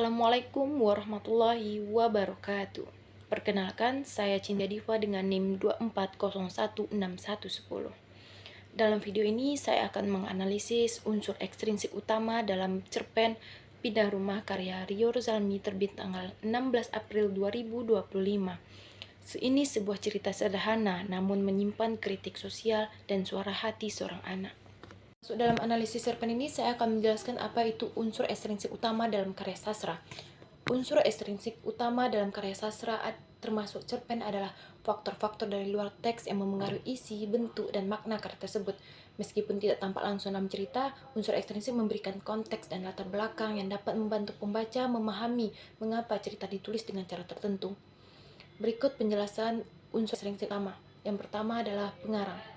Assalamualaikum warahmatullahi wabarakatuh. Perkenalkan, saya Cinta Diva dengan NIM 24016110. Dalam video ini saya akan menganalisis unsur ekstrinsik utama dalam cerpen Pindah Rumah karya Rio Rozalmi terbit tanggal 16 April 2025. Ini sebuah cerita sederhana namun menyimpan kritik sosial dan suara hati seorang anak. Masuk dalam analisis cerpen ini, saya akan menjelaskan apa itu unsur ekstrinsik utama dalam karya sastra. Unsur ekstrinsik utama dalam karya sastra termasuk cerpen adalah faktor-faktor dari luar teks yang memengaruhi isi, bentuk, dan makna karya tersebut. Meskipun tidak tampak langsung dalam cerita, unsur ekstrinsik memberikan konteks dan latar belakang yang dapat membantu pembaca memahami mengapa cerita ditulis dengan cara tertentu. Berikut penjelasan unsur ekstrinsik utama. Yang pertama adalah pengarang.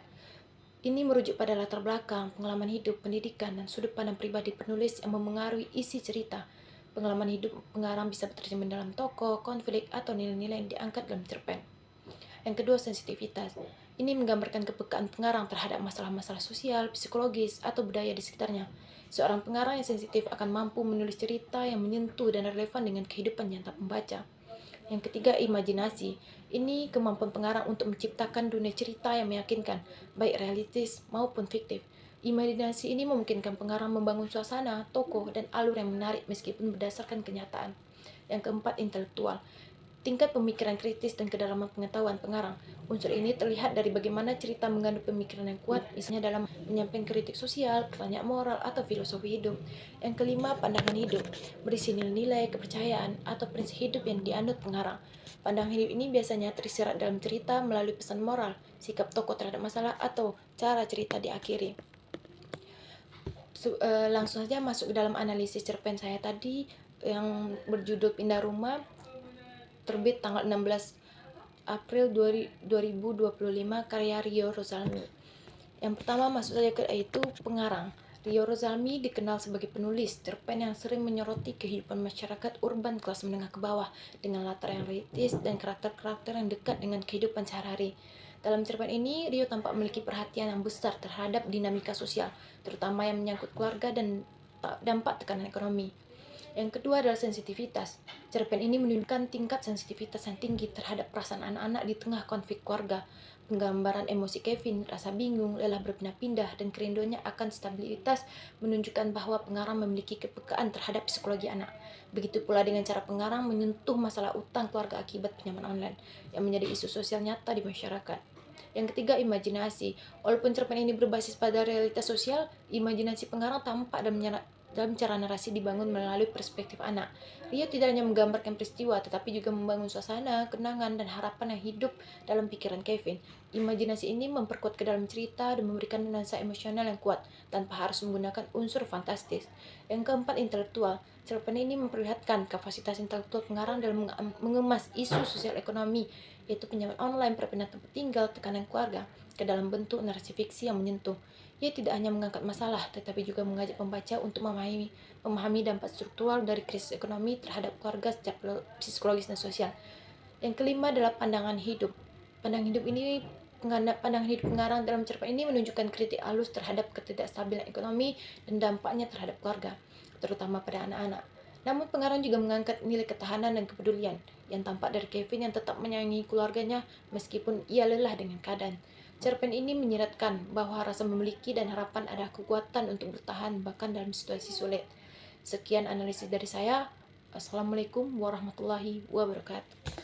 Ini merujuk pada latar belakang, pengalaman hidup, pendidikan, dan sudut pandang pribadi penulis yang memengaruhi isi cerita. Pengalaman hidup pengarang bisa tercermin dalam tokoh, konflik, atau nilai-nilai yang diangkat dalam cerpen. Yang kedua, sensitivitas. Ini menggambarkan kepekaan pengarang terhadap masalah-masalah sosial, psikologis, atau budaya di sekitarnya. Seorang pengarang yang sensitif akan mampu menulis cerita yang menyentuh dan relevan dengan kehidupan nyata pembaca. Yang ketiga, imajinasi. Ini kemampuan pengarang untuk menciptakan dunia cerita yang meyakinkan, baik realistis maupun fiktif. Imajinasi ini memungkinkan pengarang membangun suasana, tokoh, dan alur yang menarik meskipun berdasarkan kenyataan. Yang keempat, intelektual. Tingkat pemikiran kritis dan kedalaman pengetahuan pengarang. Unsur ini terlihat dari bagaimana cerita mengandung pemikiran yang kuat, misalnya dalam menyampaikan kritik sosial, pertanyaan moral, atau filosofi hidup. Yang kelima, pandangan hidup. Berisi nilai-nilai, kepercayaan, atau prinsip hidup yang dianut pengarang. Pandangan hidup ini biasanya tersirat dalam cerita melalui pesan moral, sikap tokoh terhadap masalah, atau cara cerita diakhiri. Langsung saja masuk ke dalam analisis cerpen saya tadi yang berjudul Pindah Rumah, terbit tanggal 16 April 2025, karya Rio Rozalmi. Yang pertama masuk saja ke yaitu pengarang. Rio Rozalmi dikenal sebagai penulis cerpen yang sering menyoroti kehidupan masyarakat urban kelas menengah ke bawah dengan latar yang realistis dan karakter-karakter yang dekat dengan kehidupan sehari-hari. Dalam cerpen ini, Rio tampak memiliki perhatian yang besar terhadap dinamika sosial, terutama yang menyangkut keluarga dan dampak tekanan ekonomi. Yang kedua adalah sensitivitas. Cerpen ini menunjukkan tingkat sensitivitas yang tinggi terhadap perasaan anak-anak di tengah konflik keluarga. Penggambaran emosi Kevin, rasa bingung, lelah berpindah-pindah, dan kerinduannya akan stabilitas menunjukkan bahwa pengarang memiliki kepekaan terhadap psikologi anak. Begitu pula dengan cara pengarang menyentuh masalah utang keluarga akibat pinjaman online, yang menjadi isu sosial nyata di masyarakat. Yang ketiga, imajinasi. Walaupun cerpen ini berbasis pada realitas sosial, imajinasi pengarang tampak dalam cara narasi dibangun melalui perspektif anak. Rio tidak hanya menggambarkan peristiwa, tetapi juga membangun suasana, kenangan, dan harapan yang hidup dalam pikiran Kevin. Imajinasi ini memperkuat ke dalam cerita dan memberikan nuansa emosional yang kuat, tanpa harus menggunakan unsur fantastis. Yang keempat, intelektual. Cerpen ini memperlihatkan kapasitas intelektual pengarang dalam mengemas isu sosial ekonomi, yaitu pinjaman online, perpindahan tempat tinggal, tekanan keluarga, ke dalam bentuk narasi fiksi yang menyentuh. Ia tidak hanya mengangkat masalah, tetapi juga mengajak pembaca untuk memahami dampak struktural dari krisis ekonomi terhadap keluarga secara psikologis dan sosial. Yang kelima adalah pandangan hidup. Pandangan hidup pengarang dalam cerpen ini menunjukkan kritik halus terhadap ketidakstabilan ekonomi dan dampaknya terhadap keluarga, terutama pada anak-anak. Namun pengarang juga mengangkat nilai ketahanan dan kepedulian yang tampak dari Kevin yang tetap menyayangi keluarganya meskipun ia lelah dengan keadaan. Cerpen ini menyiratkan bahwa rasa memiliki dan harapan adalah kekuatan untuk bertahan bahkan dalam situasi sulit. Sekian analisis dari saya. Assalamualaikum warahmatullahi wabarakatuh.